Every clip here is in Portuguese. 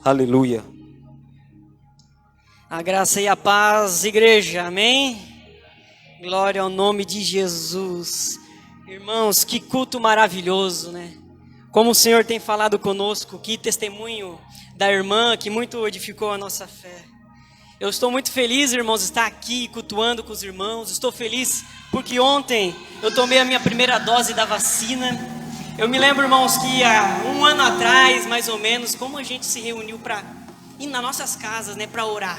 Aleluia. A graça e a paz, igreja, amém? Glória ao nome de Jesus. Irmãos, que culto maravilhoso, né? Como o Senhor tem falado conosco, que testemunho da irmã que muito edificou a nossa fé. Eu estou muito feliz, irmãos, de estar aqui cultuando com os irmãos. Estou feliz porque ontem eu tomei a minha primeira dose da vacina. Eu me lembro, irmãos, que há um ano atrás, mais ou menos, como a gente se reuniu para ir nas nossas casas, né, para orar.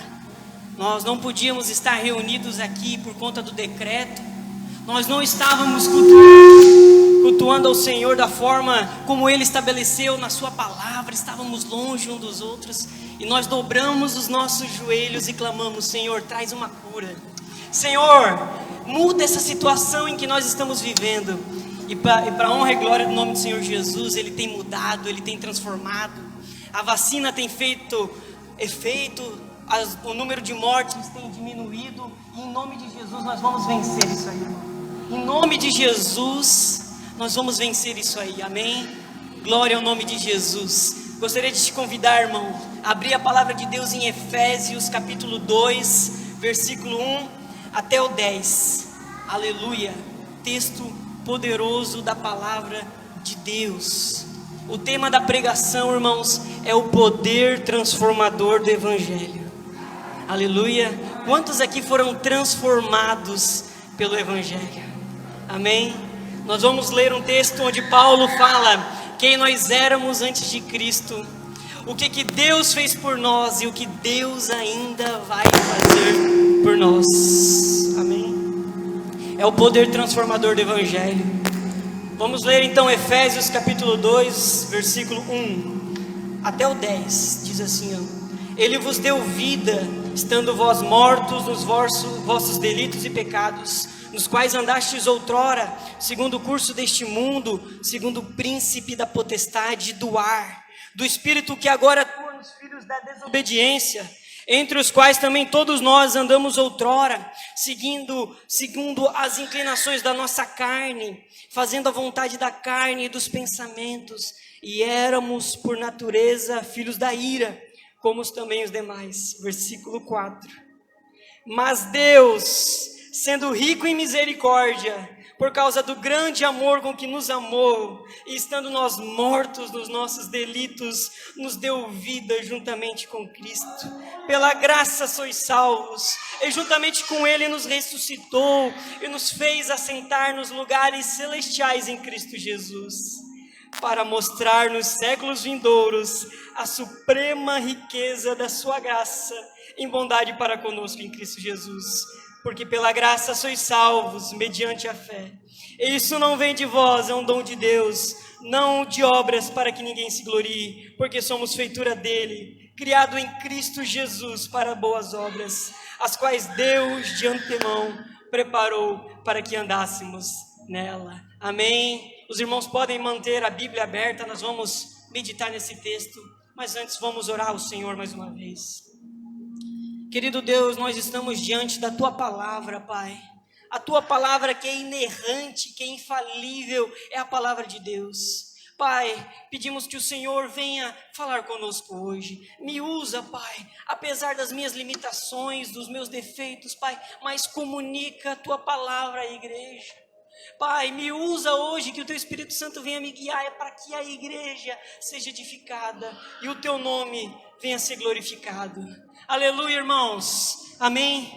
Nós não podíamos estar reunidos aqui por conta do decreto. Nós não estávamos cultuando ao Senhor da forma como Ele estabeleceu na sua palavra. Estávamos longe um dos outros. E nós dobramos os nossos joelhos e clamamos: Senhor, traz uma cura. Senhor, muda essa situação em que nós estamos vivendo. E para a honra e glória do nome do Senhor Jesus, Ele tem mudado, Ele tem transformado. A vacina tem feito efeito, o número de mortes tem diminuído. E em nome de Jesus nós vamos vencer isso aí, irmão. Em nome de Jesus nós vamos vencer isso aí, amém? Glória ao nome de Jesus. Gostaria de te convidar, irmão, a abrir a palavra de Deus em Efésios capítulo 2, versículo 1 até o 10. Aleluia. Texto poderoso da palavra de Deus. O tema da pregação, irmãos, é o poder transformador do Evangelho. Aleluia. Quantos aqui foram transformados pelo Evangelho? Amém? Nós vamos ler um texto onde Paulo fala quem nós éramos antes de Cristo, o que Deus fez por nós e o que Deus ainda vai fazer por nós. Amém? É o poder transformador do Evangelho. Vamos ler então Efésios capítulo 2, versículo 1 até o 10. Diz assim, ó: Ele vos deu vida, estando vós mortos nos vossos delitos e pecados, nos quais andastes outrora, segundo o curso deste mundo, segundo o príncipe da potestade do ar, do espírito que agora atua nos filhos da desobediência, entre os quais também todos nós andamos outrora, segundo as inclinações da nossa carne, fazendo a vontade da carne e dos pensamentos, e éramos por natureza filhos da ira, como também os demais. Versículo 4. Mas Deus, sendo rico em misericórdia, por causa do grande amor com que nos amou, e estando nós mortos nos nossos delitos, nos deu vida juntamente com Cristo. Pela graça sois salvos, e juntamente com Ele nos ressuscitou, e nos fez assentar nos lugares celestiais em Cristo Jesus, para mostrar nos séculos vindouros a suprema riqueza da sua graça, em bondade para conosco em Cristo Jesus. Porque pela graça sois salvos, mediante a fé. E isso não vem de vós, é um dom de Deus, não de obras para que ninguém se glorie, porque somos feitura dele, criado em Cristo Jesus para boas obras, as quais Deus de antemão preparou para que andássemos nela. Amém? Os irmãos podem manter a Bíblia aberta, nós vamos meditar nesse texto, mas antes vamos orar ao Senhor mais uma vez. Querido Deus, nós estamos diante da Tua palavra, Pai. A Tua palavra que é inerrante, que é infalível, é a palavra de Deus. Pai, pedimos que o Senhor venha falar conosco hoje. Me usa, Pai, apesar das minhas limitações, dos meus defeitos, Pai, mas comunica a Tua palavra à igreja. Pai, me usa hoje, que o Teu Espírito Santo venha me guiar, é para que a igreja seja edificada e o Teu nome venha ser glorificado. Aleluia, irmãos. Amém.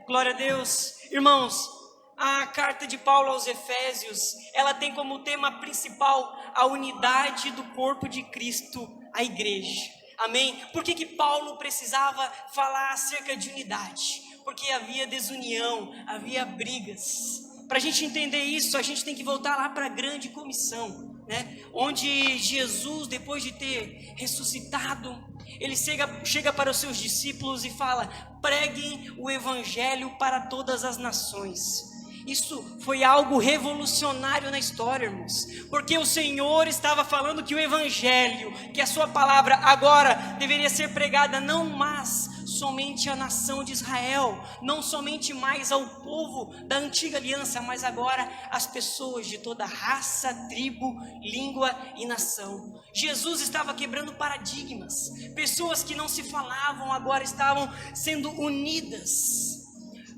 Glória a Deus. Irmãos, a carta de Paulo aos Efésios, ela tem como tema principal a unidade do corpo de Cristo, a igreja. Amém? Por que Paulo precisava falar acerca de unidade? Porque havia desunião, havia brigas. Para a gente entender isso, a gente tem que voltar lá para a grande comissão, né? Onde Jesus, depois de ter ressuscitado, ele chega para os seus discípulos e fala: preguem o evangelho para todas as nações. Isso foi algo revolucionário na história, irmãos, porque o Senhor estava falando que o evangelho, que a sua palavra agora deveria ser pregada não mais somente à nação de Israel, não somente mais ao povo da antiga aliança, mas agora as pessoas de toda raça, tribo, língua e nação. Jesus estava quebrando paradigmas. Pessoas que não se falavam agora estavam sendo unidas.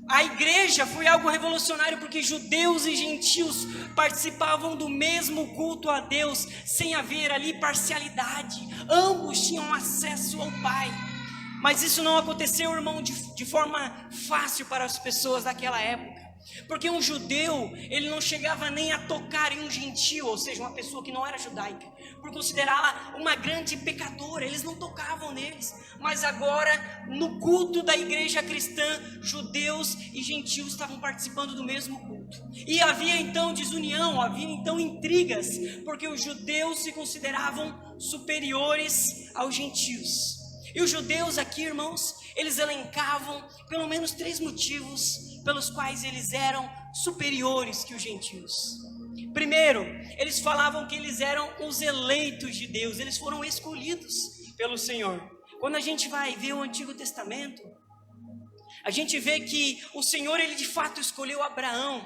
A igreja foi algo revolucionário porque judeus e gentios participavam do mesmo culto a Deus, sem haver ali parcialidade. Ambos tinham acesso ao Pai. Mas isso não aconteceu, irmão, de forma fácil para as pessoas daquela época. Porque um judeu, ele não chegava nem a tocar em um gentio, ou seja, uma pessoa que não era judaica, por considerá-la uma grande pecadora. Eles não tocavam neles. Mas agora, no culto da igreja cristã, judeus e gentios estavam participando do mesmo culto. E havia então desunião, havia então intrigas, porque os judeus se consideravam superiores aos gentios. E os judeus aqui, irmãos, eles elencavam pelo menos 3 motivos pelos quais eles eram superiores que os gentios. Primeiro, eles falavam que eles eram os eleitos de Deus, eles foram escolhidos pelo Senhor. Quando a gente vai ver o Antigo Testamento, a gente vê que o Senhor, ele de fato escolheu Abraão,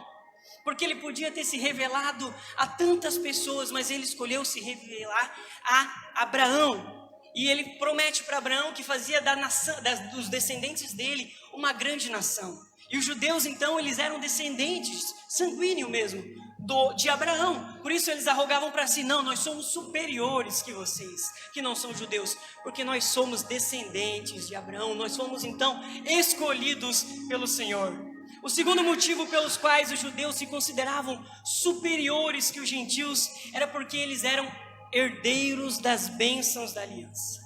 porque ele podia ter se revelado a tantas pessoas, mas ele escolheu se revelar a Abraão. E ele promete para Abraão que fazia dos descendentes dele uma grande nação. E os judeus, então, eles eram descendentes, sanguíneo mesmo, de Abraão. Por isso eles arrogavam para si: não, nós somos superiores que vocês, que não são judeus, porque nós somos descendentes de Abraão. Nós fomos, então, escolhidos pelo Senhor. O segundo motivo pelos quais os judeus se consideravam superiores que os gentios era porque eles eram herdeiros das bênçãos da aliança.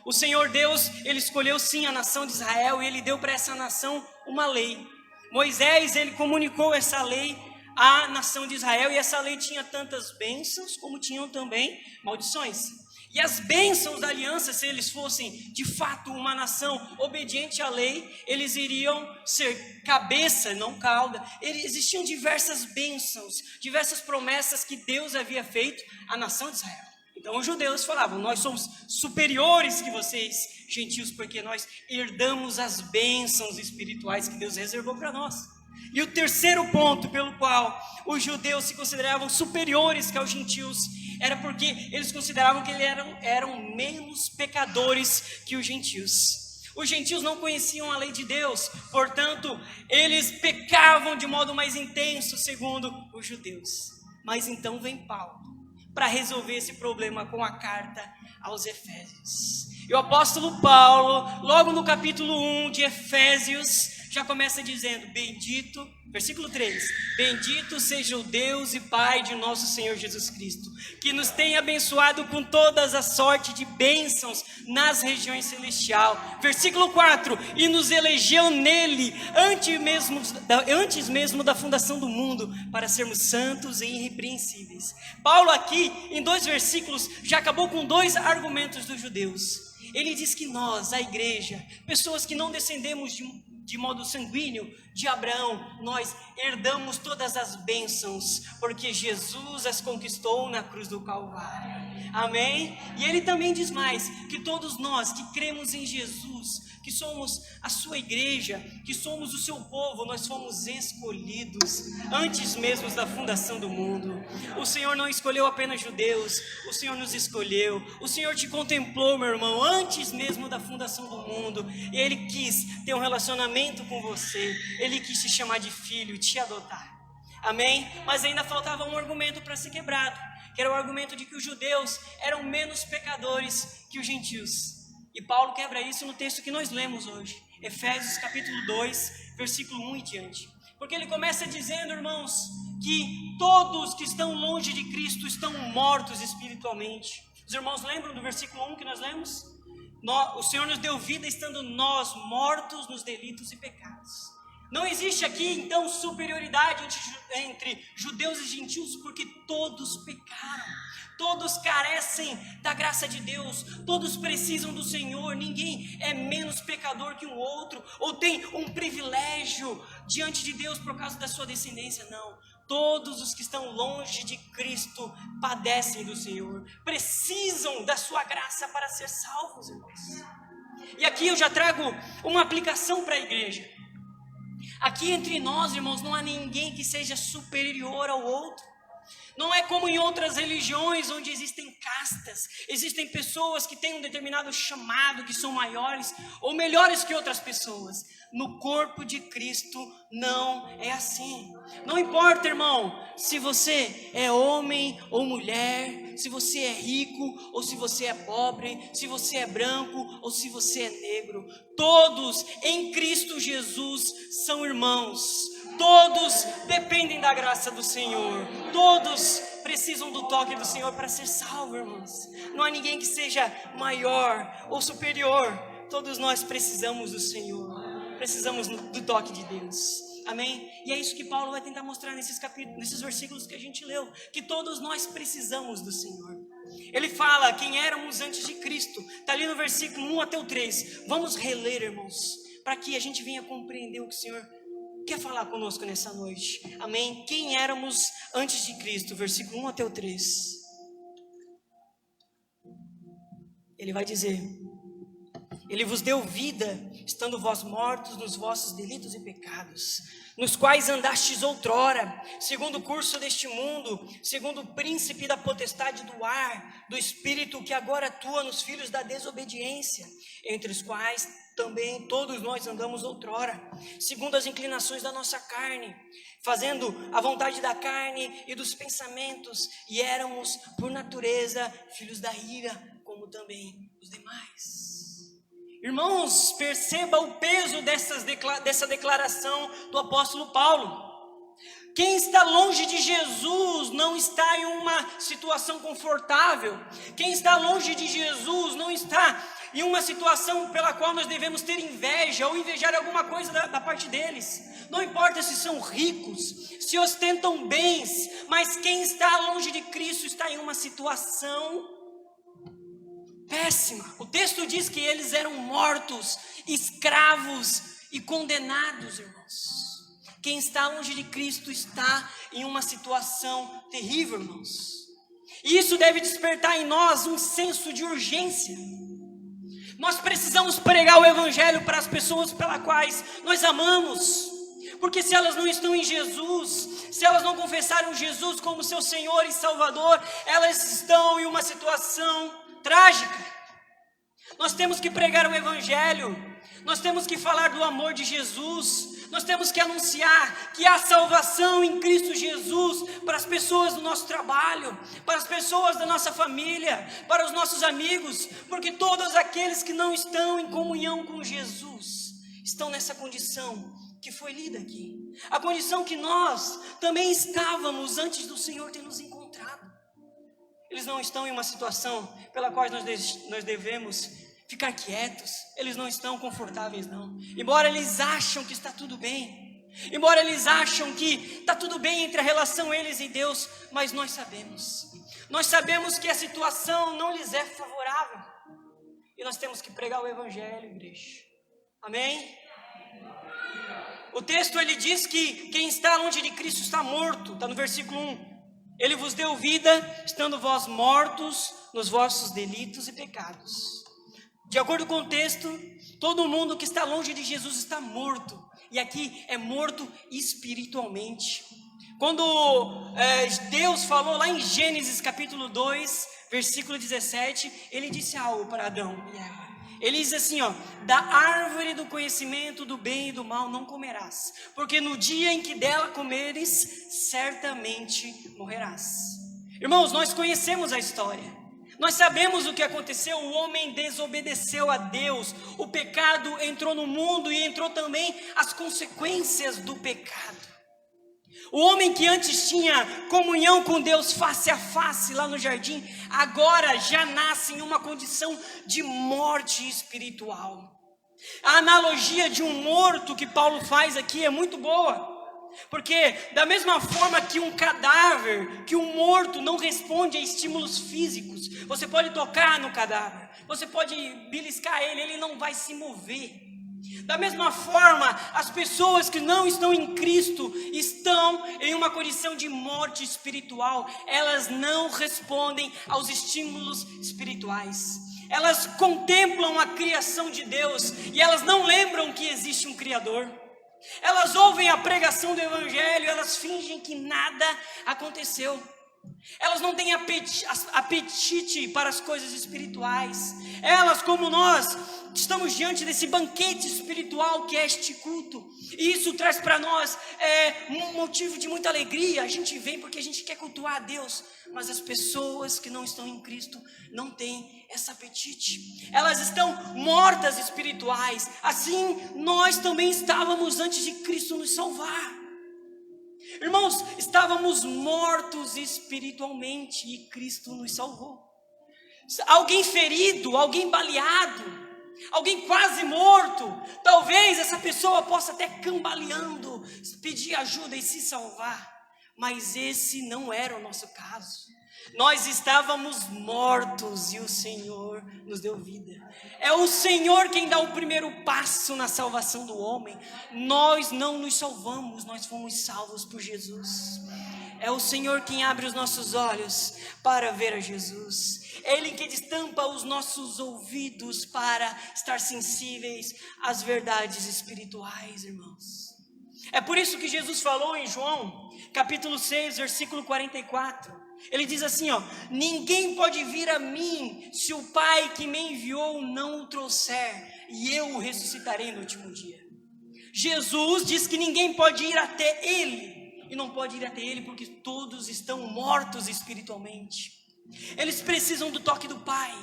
O Senhor Deus, ele escolheu sim a nação de Israel e ele deu para essa nação uma lei. Moisés, ele comunicou essa lei à nação de Israel e essa lei tinha tantas bênçãos como tinham também maldições. E as bênçãos da aliança, se eles fossem de fato uma nação obediente à lei, eles iriam ser cabeça, não cauda. Existiam diversas bênçãos, diversas promessas que Deus havia feito à nação de Israel. Então os judeus falavam: nós somos superiores que vocês, gentios, porque nós herdamos as bênçãos espirituais que Deus reservou para nós. E o terceiro ponto pelo qual os judeus se consideravam superiores que os gentios era porque eles consideravam que eles eram menos pecadores que os gentios. Os gentios não conheciam a lei de Deus, portanto, eles pecavam de modo mais intenso, segundo os judeus. Mas então vem Paulo para resolver esse problema com a carta aos Efésios. E o apóstolo Paulo, logo no capítulo 1 de Efésios, já começa dizendo: bendito, versículo 3, bendito seja o Deus e Pai de nosso Senhor Jesus Cristo, que nos tem abençoado com todas as sorte de bênçãos nas regiões celestiais. Versículo 4, e nos elegeu nele, antes mesmo da fundação do mundo, para sermos santos e irrepreensíveis. Paulo aqui, em 2 versículos, já acabou com 2 argumentos dos judeus. Ele diz que nós, a igreja, pessoas que não descendemos de modo sanguíneo de Abraão, nós herdamos todas as bênçãos, porque Jesus as conquistou na cruz do Calvário. Amém? E ele também diz mais, que todos nós que cremos em Jesus, que somos a sua igreja, que somos o seu povo, nós fomos escolhidos antes mesmo da fundação do mundo. O Senhor não escolheu apenas judeus, o Senhor nos escolheu, o Senhor te contemplou, meu irmão, antes mesmo da fundação do mundo. Ele quis ter um relacionamento com você, ele quis te chamar de filho, te adotar. Amém? Mas ainda faltava um argumento para ser quebrado, que era o argumento de que os judeus eram menos pecadores que os gentios. E Paulo quebra isso no texto que nós lemos hoje, Efésios capítulo 2, versículo 1 e diante. Porque ele começa dizendo, irmãos, que todos que estão longe de Cristo estão mortos espiritualmente. Os irmãos lembram do versículo 1 que nós lemos? O Senhor nos deu vida estando nós mortos nos delitos e pecados. Não existe aqui, então, superioridade entre judeus e gentios, porque todos pecaram. Todos carecem da graça de Deus, todos precisam do Senhor, ninguém é menos pecador que o outro, ou tem um privilégio diante de Deus por causa da sua descendência, não. Todos os que estão longe de Cristo padecem do Senhor, precisam da sua graça para ser salvos, irmãos. E aqui eu já trago uma aplicação para a igreja. Aqui entre nós, irmãos, não há ninguém que seja superior ao outro. Não é como em outras religiões onde existem castas, existem pessoas que têm um determinado chamado, que são maiores ou melhores que outras pessoas. No corpo de Cristo não é assim. Não importa, irmão, se você é homem ou mulher, se você é rico ou se você é pobre, se você é branco ou se você é negro. Todos em Cristo Jesus são irmãos. Todos dependem da graça do Senhor. Todos precisam do toque do Senhor para ser salvo, irmãos. Não há ninguém que seja maior ou superior. Todos nós precisamos do Senhor. Precisamos do toque de Deus. Amém? E é isso que Paulo vai tentar mostrar nesses versículos que a gente leu. Que todos nós precisamos do Senhor. Ele fala quem éramos antes de Cristo. Está ali no versículo 1 até o 3. Vamos reler, irmãos, para que a gente venha compreender o que o Senhor quer falar conosco nessa noite. Amém? Quem éramos antes de Cristo, versículo 1 até o 3. Ele vai dizer: Ele vos deu vida, estando vós mortos nos vossos delitos e pecados, nos quais andastes outrora, segundo o curso deste mundo, segundo o príncipe da potestade do ar, do espírito que agora atua nos filhos da desobediência, entre os quais também todos nós andamos outrora, segundo as inclinações da nossa carne, fazendo a vontade da carne e dos pensamentos, e éramos por natureza filhos da ira, como também os demais. Irmãos, perceba o peso dessa declaração do apóstolo Paulo. Quem está longe de Jesus não está em uma situação confortável. Quem está longe de Jesus não está em uma situação pela qual nós devemos ter inveja ou invejar alguma coisa da parte deles. Não importa se são ricos, se ostentam bens, mas quem está longe de Cristo está em uma situação péssima. O texto diz que eles eram mortos, escravos e condenados, irmãos. Quem está longe de Cristo está em uma situação terrível, irmãos. E isso deve despertar em nós um senso de urgência. Nós precisamos pregar o evangelho para as pessoas pelas quais nós amamos. Porque se elas não estão em Jesus, se elas não confessaram Jesus como seu Senhor e Salvador, elas estão em uma situação trágica. Nós temos que pregar o evangelho, nós temos que falar do amor de Jesus, nós temos que anunciar que há salvação em Cristo Jesus para as pessoas do nosso trabalho, para as pessoas da nossa família, para os nossos amigos, porque todos aqueles que não estão em comunhão com Jesus estão nessa condição que foi lida aqui, a condição que nós também estávamos antes do Senhor ter nos encontrado. Eles não estão em uma situação pela qual nós devemos ficar quietos. Eles não estão confortáveis, não. Embora eles acham que está tudo bem, embora eles acham que está tudo bem entre a relação eles e Deus, mas nós sabemos que a situação não lhes é favorável. E nós temos que pregar o evangelho, igreja. Amém? O texto ele diz que quem está longe de Cristo está morto. Está no versículo 1. Ele vos deu vida, estando vós mortos nos vossos delitos e pecados. De acordo com o texto, todo mundo que está longe de Jesus está morto. E aqui é morto espiritualmente. Quando Deus falou lá em Gênesis capítulo 2, versículo 17, ele disse algo para Adão e Eva. Ele diz assim, da árvore do conhecimento do bem e do mal não comerás, porque no dia em que dela comeres, certamente morrerás. Irmãos, nós conhecemos a história, nós sabemos o que aconteceu. O homem desobedeceu a Deus, o pecado entrou no mundo e entrou também as consequências do pecado. O homem que antes tinha comunhão com Deus face a face lá no jardim, agora já nasce em uma condição de morte espiritual. A analogia de um morto que Paulo faz aqui é muito boa. Porque da mesma forma que um cadáver, que um morto não responde a estímulos físicos, você pode tocar no cadáver, você pode beliscar ele não vai se mover. Da mesma forma, as pessoas que não estão em Cristo estão em uma condição de morte espiritual. Elas não respondem aos estímulos espirituais. Elas contemplam a criação de Deus e elas não lembram que existe um Criador. Elas ouvem a pregação do Evangelho, elas fingem que nada aconteceu. Elas não têm apetite para as coisas espirituais. Elas, como nós, estamos diante desse banquete espiritual que é este culto. E isso traz para nós um motivo de muita alegria. A gente vem porque a gente quer cultuar a Deus. Mas as pessoas que não estão em Cristo não têm esse apetite. Elas estão mortas espirituais. Assim nós também estávamos antes de Cristo nos salvar. Irmãos, estávamos mortos espiritualmente e Cristo nos salvou. Alguém ferido, alguém baleado, alguém quase morto, talvez essa pessoa possa até cambaleando, pedir ajuda e se salvar, mas esse não era o nosso caso. Nós estávamos mortos e o Senhor nos deu vida. É o Senhor quem dá o primeiro passo na salvação do homem. Nós não nos salvamos, nós fomos salvos por Jesus. É o Senhor quem abre os nossos olhos para ver a Jesus. É Ele que destampa os nossos ouvidos para estar sensíveis às verdades espirituais, irmãos. É por isso que Jesus falou em João, capítulo 6, versículo 44. Ele diz assim, ninguém pode vir a mim se o Pai que me enviou não o trouxer, e eu o ressuscitarei no último dia. Jesus diz que ninguém pode ir até Ele, e não pode ir até Ele porque todos estão mortos espiritualmente. Eles precisam do toque do Pai.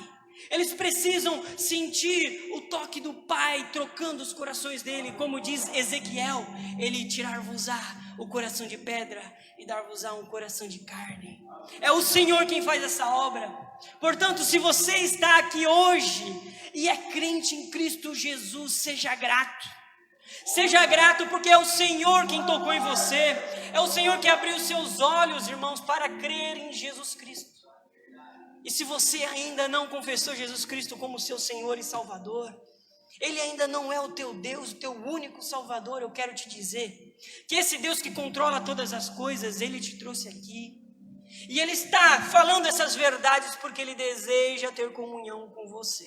Eles precisam sentir o toque do Pai trocando os corações dele, como diz Ezequiel, Ele tirar-vos-á o coração de pedra e dar-vos-á um coração de carne. É o Senhor quem faz essa obra. Portanto, se você está aqui hoje e é crente em Cristo Jesus, seja grato. Seja grato porque é o Senhor quem tocou em você. É o Senhor que abriu seus olhos, irmãos, para crer em Jesus Cristo. E se você ainda não confessou Jesus Cristo como seu Senhor e Salvador, Ele ainda não é o teu Deus, o teu único Salvador, eu quero te dizer que esse Deus que controla todas as coisas, Ele te trouxe aqui. E Ele está falando essas verdades porque Ele deseja ter comunhão com você.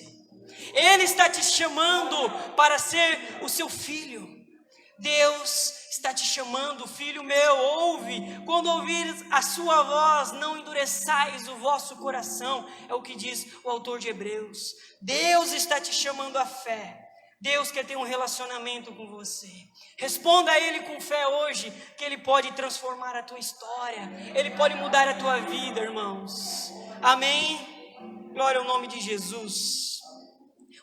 Ele está te chamando para ser o seu filho. Deus está te chamando, filho meu, ouve. Quando ouvires a sua voz, não endureçais o vosso coração. É o que diz o autor de Hebreus. Deus está te chamando à fé. Deus quer ter um relacionamento com você. Responda a Ele com fé hoje, que Ele pode transformar a tua história. Ele pode mudar a tua vida, irmãos. Amém? Glória ao nome de Jesus.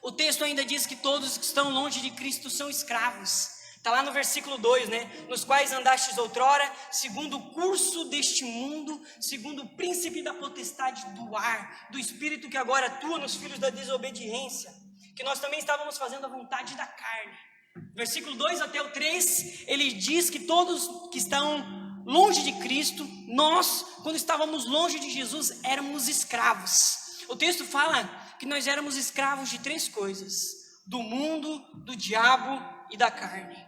O texto ainda diz que todos que estão longe de Cristo são escravos. Está lá no versículo 2, nos quais andastes outrora, segundo o curso deste mundo, segundo o príncipe da potestade do ar, do espírito que agora atua nos filhos da desobediência, que nós também estávamos fazendo a vontade da carne. Versículo 2 até o 3, ele diz que todos que estão longe de Cristo, nós, quando estávamos longe de Jesus, éramos escravos. O texto fala que nós éramos escravos de 3 coisas: do mundo, do diabo e da carne.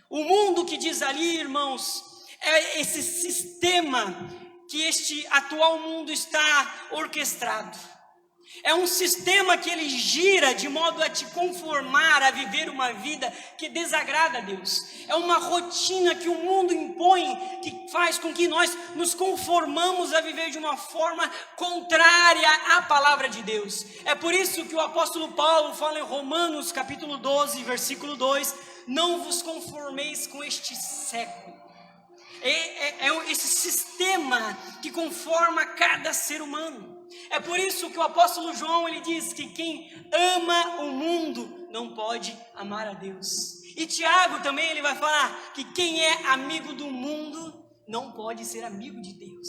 O mundo que diz ali, irmãos, é esse sistema que este atual mundo está orquestrado. É um sistema que ele gira de modo a te conformar a viver uma vida que desagrada a Deus. É uma rotina que o mundo impõe, que faz com que nós nos conformamos a viver de uma forma contrária à palavra de Deus. É por isso que o apóstolo Paulo fala em Romanos capítulo 12, versículo 2, não vos conformeis com este século. É esse sistema que conforma cada ser humano. É por isso que o apóstolo João ele diz que quem ama o mundo não pode amar a Deus. E Tiago também ele vai falar que quem é amigo do mundo não pode ser amigo de Deus.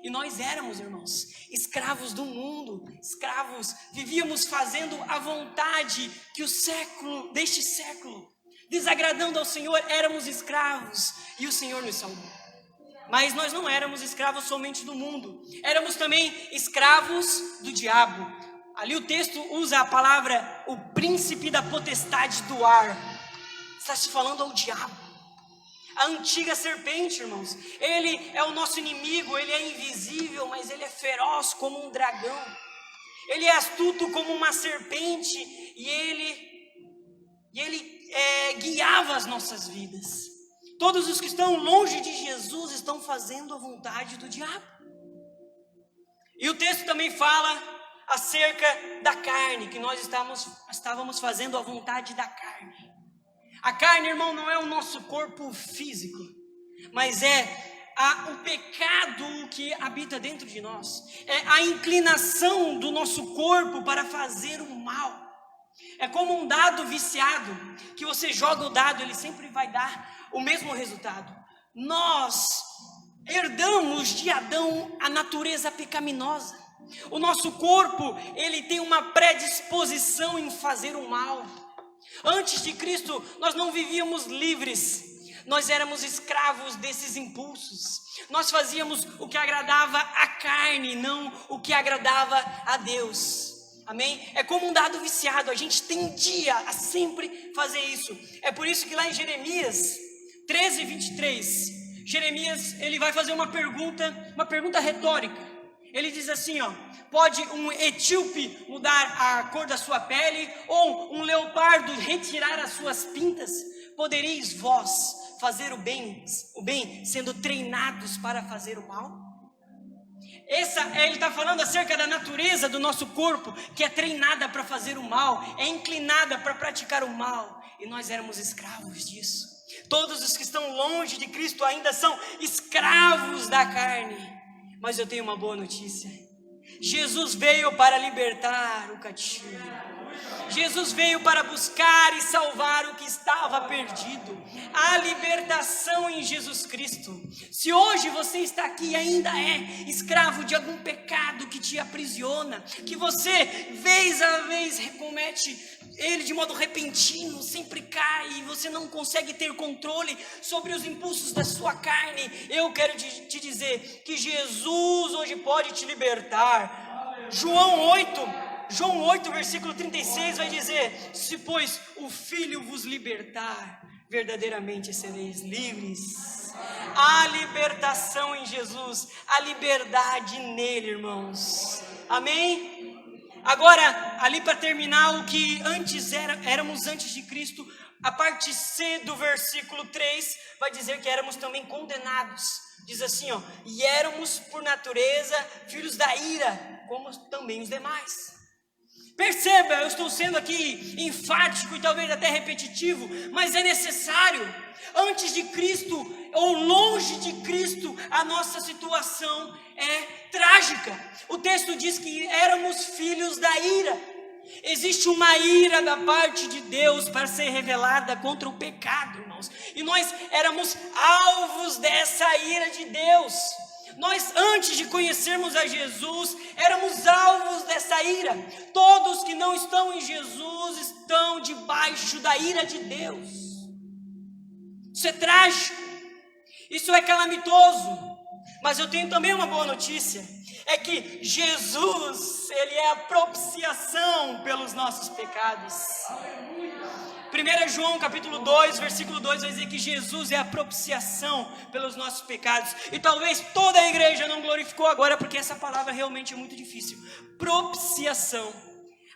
E nós éramos, irmãos, escravos do mundo, escravos, vivíamos fazendo a vontade que deste século, desagradando ao Senhor, éramos escravos e o Senhor nos salvou. Mas nós não éramos escravos somente do mundo, éramos também escravos do diabo. Ali o texto usa a palavra o príncipe da potestade do ar. Está se falando ao diabo, a antiga serpente, irmãos. Ele é o nosso inimigo, ele é invisível, mas ele é feroz como um dragão. Ele é astuto como uma serpente e ele guiava as nossas vidas. Todos os que estão longe de Jesus estão fazendo a vontade do diabo. E o texto também fala acerca da carne, que nós estávamos fazendo a vontade da carne. A carne, irmão, não é o nosso corpo físico, mas é o pecado que habita dentro de nós. É a inclinação do nosso corpo para fazer o mal. É como um dado viciado, que você joga o dado, ele sempre vai dar o mesmo resultado. Nós herdamos de Adão a natureza pecaminosa. O nosso corpo, ele tem uma predisposição em fazer o mal. Antes de Cristo, nós não vivíamos livres. Nós éramos escravos desses impulsos. Nós fazíamos o que agradava à carne, não o que agradava a Deus. Amém? É como um dado viciado, a gente tendia a sempre fazer isso. É por isso que lá em Jeremias 13:23, Jeremias, ele vai fazer uma pergunta retórica. Ele diz assim, pode um etíope mudar a cor da sua pele, ou um leopardo retirar as suas pintas? Podereis vós fazer o bem sendo treinados para fazer o mal? Ele está falando acerca da natureza do nosso corpo, que é treinada para fazer o mal, é inclinada para praticar o mal, e nós éramos escravos disso. Todos os que estão longe de Cristo ainda são escravos da carne. Mas eu tenho uma boa notícia: Jesus veio para libertar o cativo. Jesus veio para buscar e salvar o que estava perdido. A libertação em Jesus Cristo. Se hoje você está aqui e ainda é escravo de algum pecado que te aprisiona, que você vez a vez recomete ele de modo repentino, sempre cai e você não consegue ter controle sobre os impulsos da sua carne, eu quero te dizer que Jesus hoje pode te libertar. João 8, versículo 36 vai dizer: se pois o Filho vos libertar, verdadeiramente sereis livres. A libertação em Jesus, a liberdade nele, irmãos. Amém? Agora, ali para terminar, o que antes éramos antes de Cristo, a parte C do versículo 3 vai dizer que éramos também condenados. Diz assim, e éramos por natureza filhos da ira, como também os demais. Perceba, eu estou sendo aqui enfático e talvez até repetitivo, mas é necessário. Antes de Cristo ou longe de Cristo, a nossa situação é trágica. O texto diz que éramos filhos da ira. Existe uma ira da parte de Deus para ser revelada contra o pecado, irmãos. E nós éramos alvos dessa ira de Deus. Nós, antes de conhecermos a Jesus, éramos alvos dessa ira. Todos que não estão em Jesus estão debaixo da ira de Deus. Isso é trágico, isso é calamitoso. Mas eu tenho também uma boa notícia: é que Jesus, ele é a propiciação pelos nossos pecados. 1 João capítulo 2, versículo 2 vai dizer que Jesus é a propiciação pelos nossos pecados. E talvez toda a igreja não glorificou agora, porque essa palavra realmente é muito difícil. Propiciação.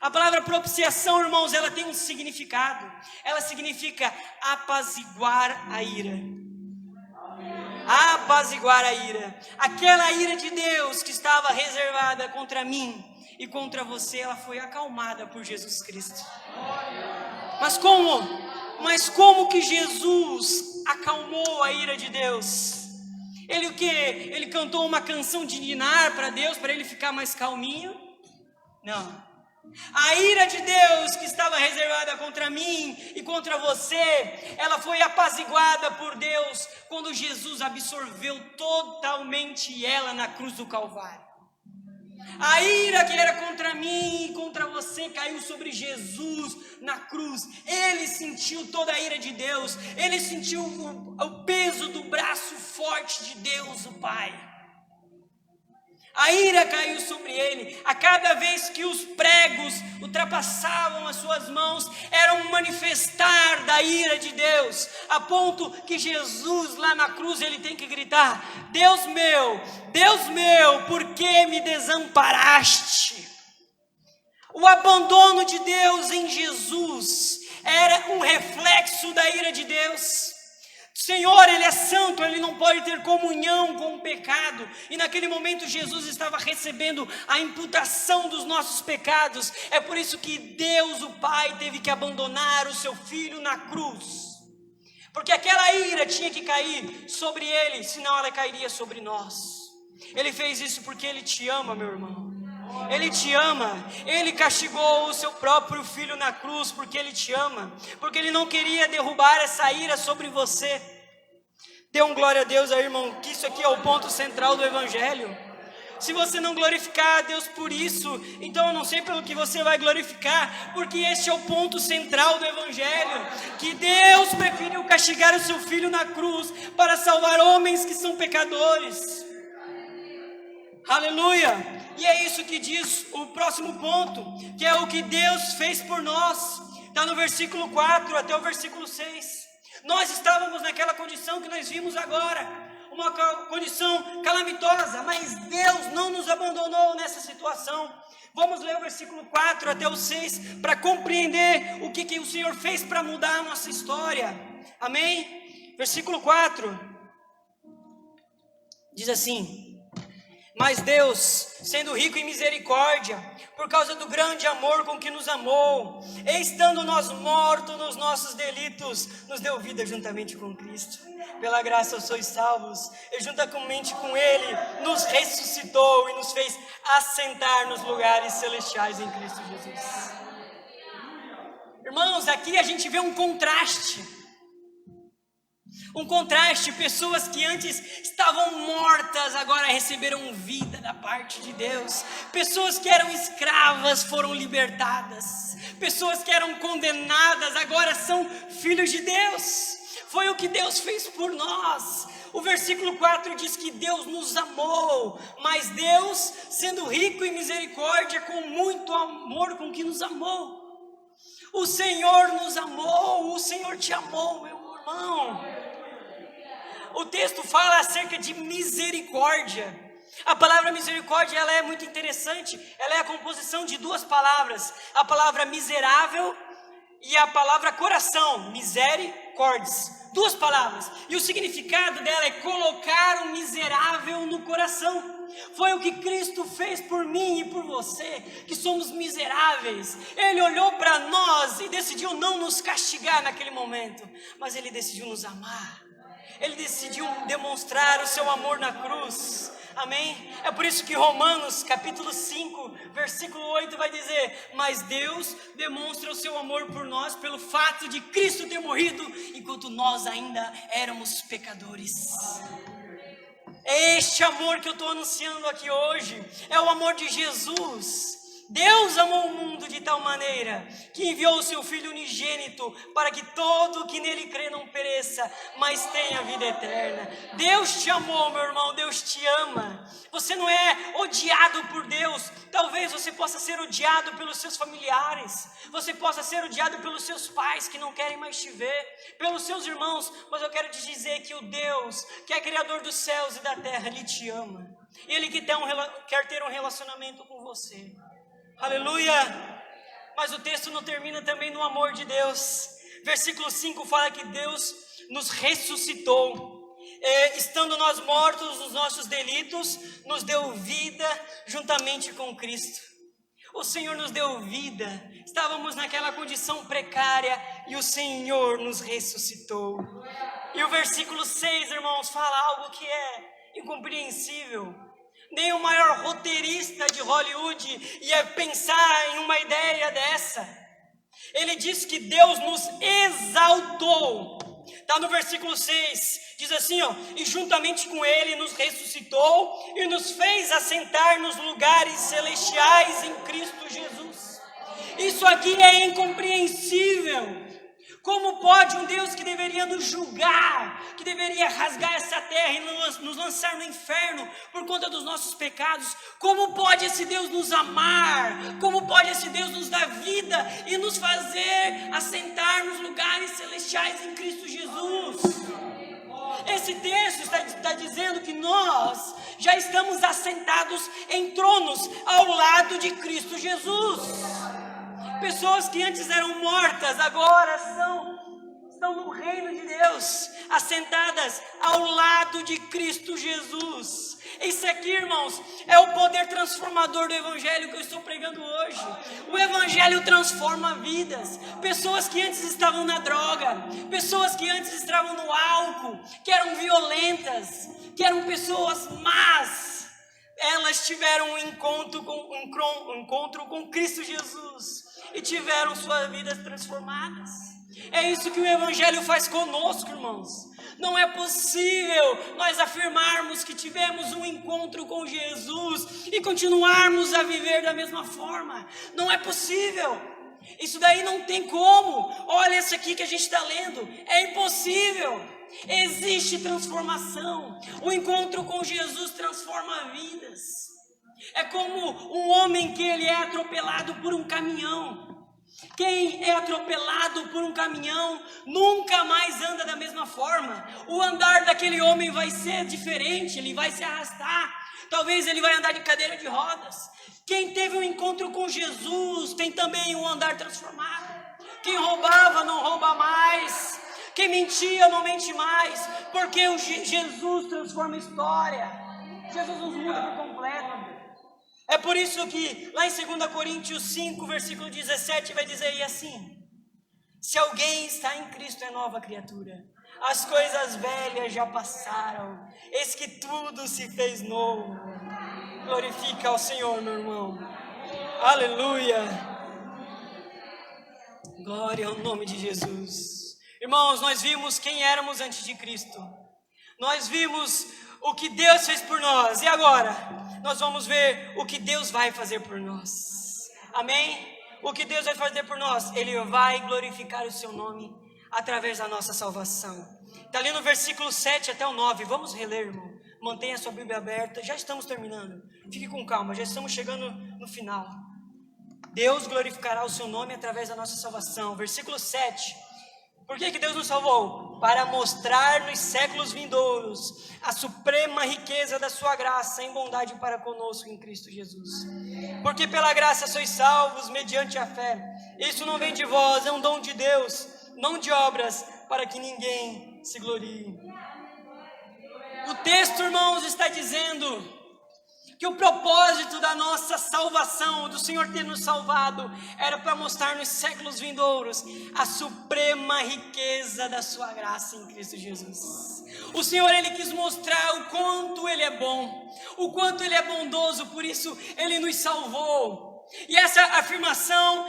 A palavra propiciação, irmãos, ela tem um significado. Ela significa apaziguar a ira. Apaziguar a ira. Aquela ira de Deus que estava reservada contra mim e contra você, ela foi acalmada por Jesus Cristo. Mas como que Jesus acalmou a ira de Deus? Ele o quê? Ele cantou uma canção de ninar para Deus, para ele ficar mais calminho? Não. A ira de Deus que estava reservada contra mim e contra você, ela foi apaziguada por Deus quando Jesus absorveu totalmente ela na cruz do Calvário. A ira que era contra mim e contra você caiu sobre Jesus na cruz. Ele sentiu toda a ira de Deus. Ele sentiu o peso do braço forte de Deus, o Pai. A ira caiu sobre ele. A cada vez que os pregos ultrapassavam as suas mãos, era um manifestar da ira de Deus, a ponto que Jesus lá na cruz, ele tem que gritar: Deus meu, por que me desamparaste? O abandono de Deus em Jesus era um reflexo da ira de Deus. O Senhor, Ele é santo, Ele não pode ter comunhão com o pecado. E naquele momento Jesus estava recebendo a imputação dos nossos pecados. É por isso que Deus, o Pai, teve que abandonar o seu Filho na cruz. Porque aquela ira tinha que cair sobre Ele, senão ela cairia sobre nós. Ele fez isso porque Ele te ama, meu irmão. Ele te ama. Ele castigou o seu próprio filho na cruz porque Ele te ama, porque Ele não queria derrubar essa ira sobre você. Dê um glória a Deus aí, irmão, que isso aqui é o ponto central do Evangelho. Se você não glorificar a Deus por isso, então eu não sei pelo que você vai glorificar, porque este é o ponto central do Evangelho, que Deus preferiu castigar o seu filho na cruz para salvar homens que são pecadores. Aleluia! E é isso que diz o próximo ponto, que é o que Deus fez por nós. Está no versículo 4 até o versículo 6. Nós estávamos naquela condição que nós vimos agora, uma condição calamitosa, mas Deus não nos abandonou nessa situação. Vamos ler o versículo 4 até o 6 para compreender o que o Senhor fez para mudar a nossa história. Amém? Versículo 4 diz assim: mas Deus, sendo rico em misericórdia, por causa do grande amor com que nos amou, e estando nós mortos nos nossos delitos, nos deu vida juntamente com Cristo. Pela graça sois salvos, e juntamente com Ele nos ressuscitou e nos fez assentar nos lugares celestiais em Cristo Jesus. Irmãos, aqui a gente vê um contraste. Um contraste, pessoas que antes estavam mortas, agora receberam vida da parte de Deus. Pessoas que eram escravas foram libertadas. Pessoas que eram condenadas agora são filhos de Deus. Foi o que Deus fez por nós. O versículo 4 diz que Deus nos amou, mas Deus, sendo rico em misericórdia, com muito amor com que nos amou. O Senhor nos amou, o Senhor te amou, meu irmão. O texto fala acerca de misericórdia. A palavra misericórdia, ela é muito interessante. Ela é a composição de duas palavras: a palavra miserável e a palavra coração, misericordes. Duas palavras. E o significado dela é colocar o miserável no coração. Foi o que Cristo fez por mim e por você, que somos miseráveis. Ele olhou para nós e decidiu não nos castigar naquele momento, mas Ele decidiu nos amar. Ele decidiu demonstrar o seu amor na cruz. Amém? É por isso que Romanos capítulo 5, versículo 8 vai dizer: mas Deus demonstra o seu amor por nós pelo fato de Cristo ter morrido enquanto nós ainda éramos pecadores. É este amor que eu estou anunciando aqui hoje. É o amor de Jesus. Deus amou o mundo de tal maneira que enviou o seu Filho unigênito para que todo que nele crê não pereça, mas tenha vida eterna. Deus te amou, meu irmão, Deus te ama. Você não é odiado por Deus. Talvez você possa ser odiado pelos seus familiares, você possa ser odiado pelos seus pais que não querem mais te ver, pelos seus irmãos, mas eu quero te dizer que o Deus, que é Criador dos céus e da terra, Ele te ama. E Ele quer ter um relacionamento com você. Aleluia! Mas o texto não termina também no amor de Deus. Versículo 5 fala que Deus nos ressuscitou. Estando nós mortos nos nossos delitos, nos deu vida juntamente com Cristo. O Senhor nos deu vida. Estávamos naquela condição precária e o Senhor nos ressuscitou. E o versículo 6, irmãos, fala algo que é incompreensível. Nem o maior roteirista de Hollywood ia pensar em uma ideia dessa. Ele diz que Deus nos exaltou. Está no versículo 6, diz assim, e juntamente com Ele nos ressuscitou e nos fez assentar nos lugares celestiais em Cristo Jesus. Isso aqui é incompreensível. Como pode um Deus que deveria nos julgar, que deveria rasgar essa terra e nos lançar no inferno por conta dos nossos pecados, como pode esse Deus nos amar? Como pode esse Deus nos dar vida e nos fazer assentar nos lugares celestiais em Cristo Jesus? Esse texto está dizendo que nós já estamos assentados em tronos ao lado de Cristo Jesus. Pessoas que antes eram mortas, agora estão no reino de Deus, assentadas ao lado de Cristo Jesus. Isso aqui, irmãos, é o poder transformador do Evangelho que eu estou pregando hoje. O Evangelho transforma vidas. Pessoas que antes estavam na droga, pessoas que antes estavam no álcool, que eram violentas, que eram pessoas más, elas tiveram um encontro com Cristo Jesus e tiveram suas vidas transformadas. É isso que o Evangelho faz conosco, irmãos. Não é possível nós afirmarmos que tivemos um encontro com Jesus e continuarmos a viver da mesma forma. Não é possível. Isso daí não tem como. Olha isso aqui que a gente está lendo. É impossível. Existe transformação. O encontro com Jesus transforma vidas. É como um homem que ele é atropelado por um caminhão. Quem é atropelado por um caminhão nunca mais anda da mesma forma. O andar daquele homem vai ser diferente, ele vai se arrastar. Talvez ele vai andar de cadeira de rodas. Quem teve um encontro com Jesus tem também um andar transformado. Quem roubava não rouba mais. Quem mentia não mente mais. Porque Jesus transforma a história. Jesus nos muda por completo. É por isso que lá em 2 Coríntios 5, versículo 17, vai dizer assim: se alguém está em Cristo é nova criatura, as coisas velhas já passaram, eis que tudo se fez novo. Glorifica ao Senhor, meu irmão. Aleluia. Glória ao nome de Jesus. Irmãos, nós vimos quem éramos antes de Cristo. Nós vimos o que Deus fez por nós. E agora? Nós vamos ver o que Deus vai fazer por nós. Amém? O que Deus vai fazer por nós? Ele vai glorificar o seu nome através da nossa salvação. Está ali no versículo 7 até o 9. Vamos reler, irmão. Mantenha a sua Bíblia aberta. Já estamos terminando. Fique com calma, já estamos chegando no final. Deus glorificará o seu nome através da nossa salvação. Versículo 7. Por que Deus nos salvou? Para mostrar nos séculos vindouros a suprema riqueza da sua graça em bondade para conosco em Cristo Jesus. Porque pela graça sois salvos mediante a fé. Isso não vem de vós, é um dom de Deus, não de obras, para que ninguém se glorie. O texto, irmãos, está dizendo que o propósito da nossa salvação, do Senhor ter nos salvado, era para mostrar nos séculos vindouros a suprema riqueza da sua graça em Cristo Jesus. O Senhor, Ele quis mostrar o quanto Ele é bom, o quanto Ele é bondoso, por isso Ele nos salvou. E essa afirmação,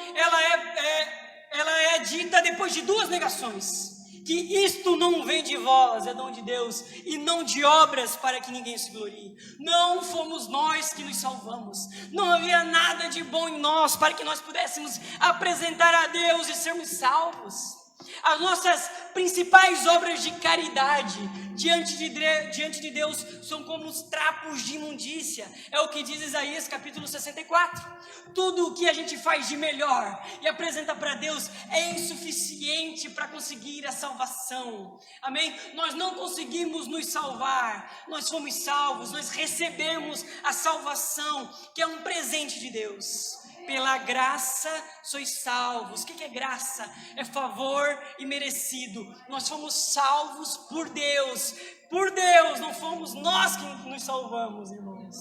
ela é dita depois de duas negações. Que isto não vem de vós, é dom de Deus, e não de obras para que ninguém se glorie. Não fomos nós que nos salvamos. Não havia nada de bom em nós para que nós pudéssemos apresentar a Deus e sermos salvos. As nossas principais obras de caridade diante de Deus são como os trapos de imundícia. É o que diz Isaías capítulo 64. Tudo o que a gente faz de melhor e apresenta para Deus é insuficiente para conseguir a salvação. Amém? Nós não conseguimos nos salvar. Nós fomos salvos. Nós recebemos a salvação, que é um presente de Deus. Pela graça sois salvos. O que é graça? É favor imerecido. Nós fomos salvos por Deus. Por Deus, não fomos nós que nos salvamos, irmãos.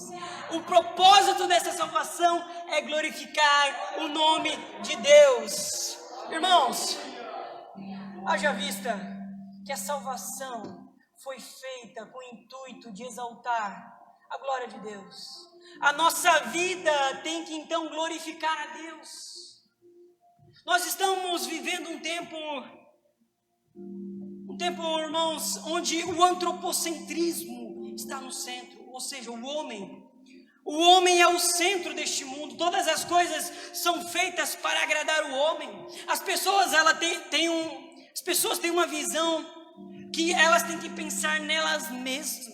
O propósito dessa salvação é glorificar o nome de Deus. Irmãos, haja vista que a salvação foi feita com o intuito de exaltar a glória de Deus. A nossa vida tem que então glorificar a Deus. Nós estamos vivendo um tempo, irmãos, onde o antropocentrismo está no centro, ou seja, o homem é o centro deste mundo. Todas as coisas são feitas para agradar o homem. As pessoas têm uma visão que elas têm que pensar nelas mesmas.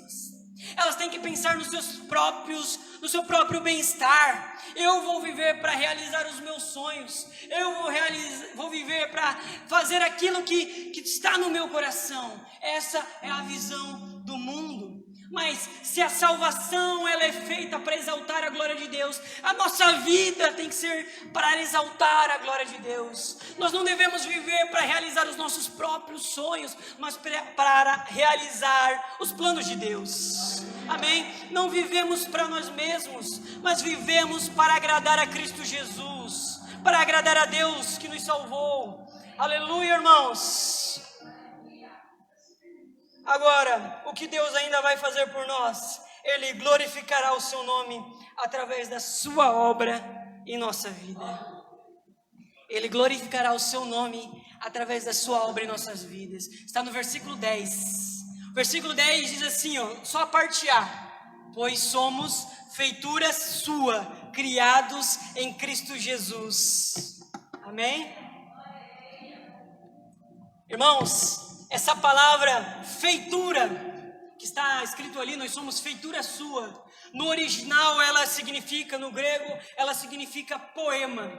Elas têm que pensar nos seus próprios no seu próprio bem-estar. Eu vou viver para realizar os meus sonhos. Eu vou viver para fazer aquilo que está no meu coração. Essa é a visão do mundo. Mas se a salvação ela é feita para exaltar a glória de Deus, a nossa vida tem que ser para exaltar a glória de Deus. Nós não devemos viver para realizar os nossos próprios sonhos, mas para realizar os planos de Deus. Amém? Não vivemos para nós mesmos, mas vivemos para agradar a Cristo Jesus, para agradar a Deus que nos salvou. Aleluia, irmãos. Agora, o que Deus ainda vai fazer por nós? Ele glorificará o seu nome através da sua obra em nossa vida. Ele glorificará o seu nome através da sua obra em nossas vidas. Está no versículo 10. O versículo 10 diz assim, só a parte A. Pois somos feitura sua, criados em Cristo Jesus. Amém? Irmãos, essa palavra feitura, que está escrito ali, nós somos feitura sua. No original ela significa, no grego, ela significa poema.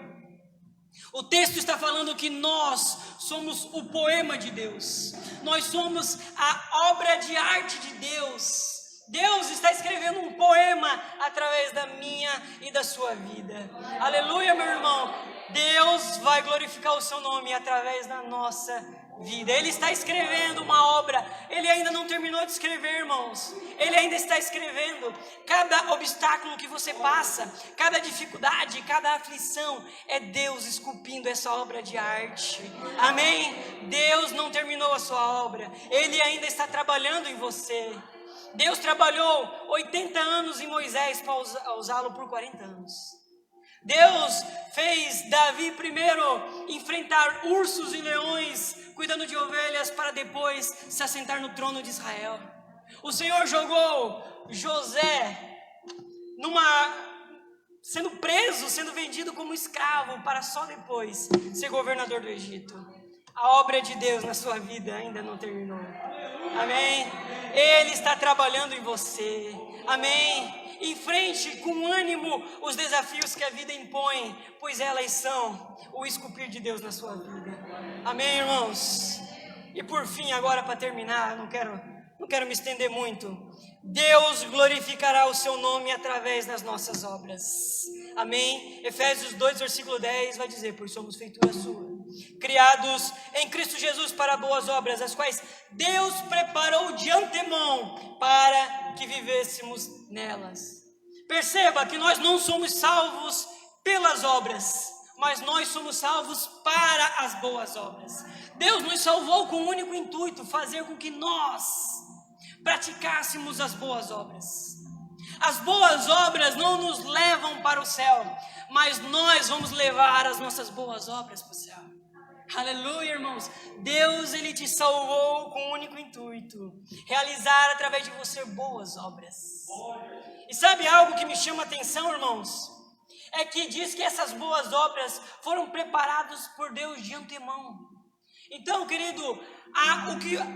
O texto está falando que nós somos o poema de Deus. Nós somos a obra de arte de Deus. Deus está escrevendo um poema através da minha e da sua vida. Aleluia, meu irmão. Deus vai glorificar o seu nome através da nossa vida. Ele está escrevendo uma obra. Ele ainda não terminou de escrever, irmãos. Ele ainda está escrevendo. Cada obstáculo que você passa, cada dificuldade, cada aflição, é Deus esculpindo essa obra de arte. Amém? Deus não terminou a sua obra. Ele ainda está trabalhando em você. Deus trabalhou 80 anos em Moisés para usá-lo por 40 anos. Deus fez Davi primeiro enfrentar ursos e leões, cuidando de ovelhas, para depois se assentar no trono de Israel. O Senhor jogou José sendo preso, sendo vendido como escravo, para só depois ser governador do Egito. A obra de Deus na sua vida ainda não terminou. Amém? Ele está trabalhando em você. Amém? Enfrente com ânimo os desafios que a vida impõe, pois elas são o esculpir de Deus na sua vida. Amém, irmãos? E por fim, agora para terminar, não quero me estender muito. Deus glorificará o seu nome através das nossas obras. Amém? Efésios 2, versículo 10 vai dizer: pois somos feitura sua, criados em Cristo Jesus para boas obras, as quais Deus preparou de antemão para que vivêssemos nelas. Perceba que nós não somos salvos pelas obras, mas nós somos salvos para as boas obras. Deus nos salvou com o único intuito: fazer com que nós praticássemos as boas obras. As boas obras não nos levam para o céu, mas nós vamos levar as nossas boas obras para o céu. Aleluia, irmãos. Deus, Ele te salvou com o único intuito: realizar através de você boas obras. E sabe algo que me chama a atenção, irmãos? É que diz que essas boas obras foram preparadas por Deus de antemão. Então, querido,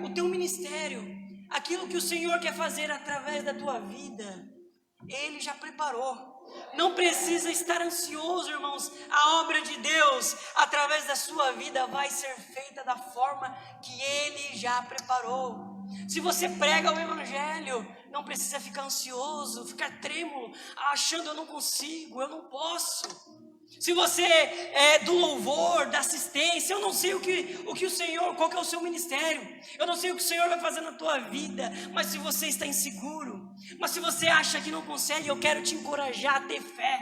o teu ministério, aquilo que o Senhor quer fazer através da tua vida, Ele já preparou. Não precisa estar ansioso, irmãos. A obra de Deus através da sua vida vai ser feita da forma que Ele já preparou. Se você prega o Evangelho, não precisa ficar ansioso, ficar trêmulo, achando: eu não consigo, eu não posso. Se você é do louvor, da assistência, eu não sei o que o Senhor, qual que é o seu ministério, eu não sei o que o Senhor vai fazer na tua vida, mas se você está inseguro, mas se você acha que não consegue, eu quero te encorajar a ter fé.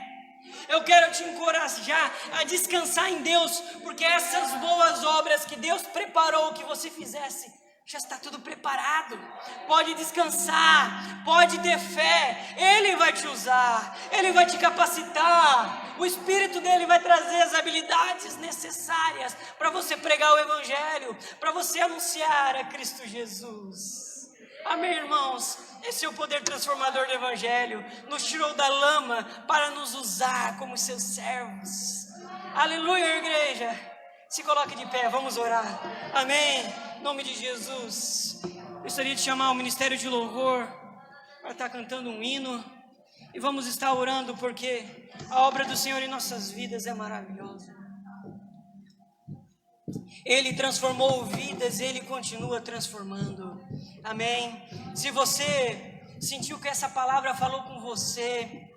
Eu quero te encorajar a descansar em Deus, porque essas boas obras que Deus preparou que você fizesse, já está tudo preparado. Pode descansar, pode ter fé. Ele vai te usar, Ele vai te capacitar. O Espírito dele vai trazer as habilidades necessárias para você pregar o Evangelho, para você anunciar a Cristo Jesus. Amém, irmãos? Esse é o poder transformador do Evangelho. Nos tirou da lama para nos usar como seus servos. Aleluia, igreja. Se coloque de pé, vamos orar. Amém. Em nome de Jesus. Gostaria de chamar o Ministério de Louvor para estar cantando um hino. E vamos estar orando porque a obra do Senhor em nossas vidas é maravilhosa. Ele transformou vidas, Ele continua transformando. Amém? Se você sentiu que essa palavra falou com você,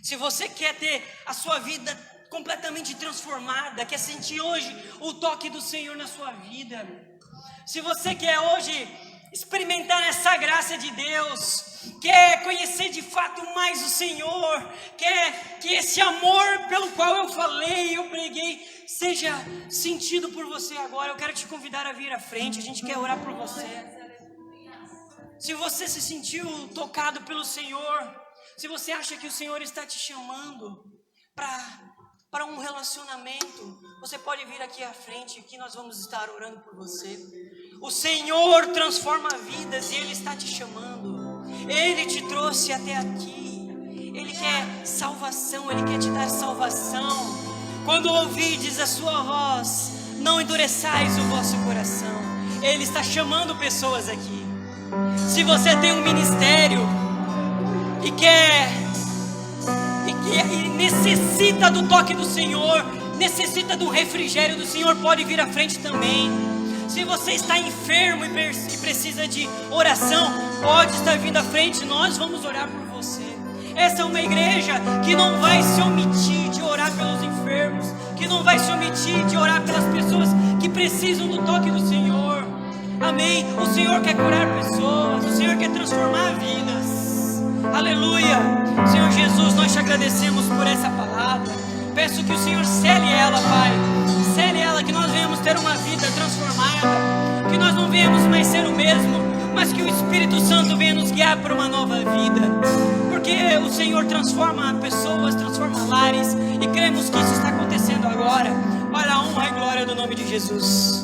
se você quer ter a sua vida completamente transformada, quer sentir hoje o toque do Senhor na sua vida, se você quer hoje experimentar essa graça de Deus, quer conhecer de fato mais o Senhor, quer que esse amor pelo qual eu falei, eu preguei, seja sentido por você agora, eu quero te convidar a vir à frente, a gente quer orar por você. Se você se sentiu tocado pelo Senhor, se você acha que o Senhor está te chamando para um relacionamento, você pode vir aqui à frente, que nós vamos estar orando por você. O Senhor transforma vidas e Ele está te chamando. Ele te trouxe até aqui. Ele quer salvação, Ele quer te dar salvação. Quando ouvides a sua voz, não endureçais o vosso coração. Ele está chamando pessoas aqui. Se você tem um ministério e necessita do toque do Senhor, necessita do refrigério do Senhor, pode vir à frente também. Se você está enfermo e precisa de oração, pode estar vindo à frente, nós vamos orar por você. Essa é uma igreja que não vai se omitir de orar pelos enfermos, que não vai se omitir de orar pelas pessoas que precisam do toque do Senhor. Amém? O Senhor quer curar pessoas, o Senhor quer transformar vidas. Aleluia! Senhor Jesus, nós te agradecemos por essa palavra. Peço que o Senhor cele ela, Pai. Cele ela, que nós venhamos ter uma vida transformada, que nós não venhamos mais ser o mesmo, mas que o Espírito Santo venha nos guiar para uma nova vida, porque o Senhor transforma pessoas, transforma lares, e cremos que isso está acontecendo agora, para a honra e glória do nome de Jesus.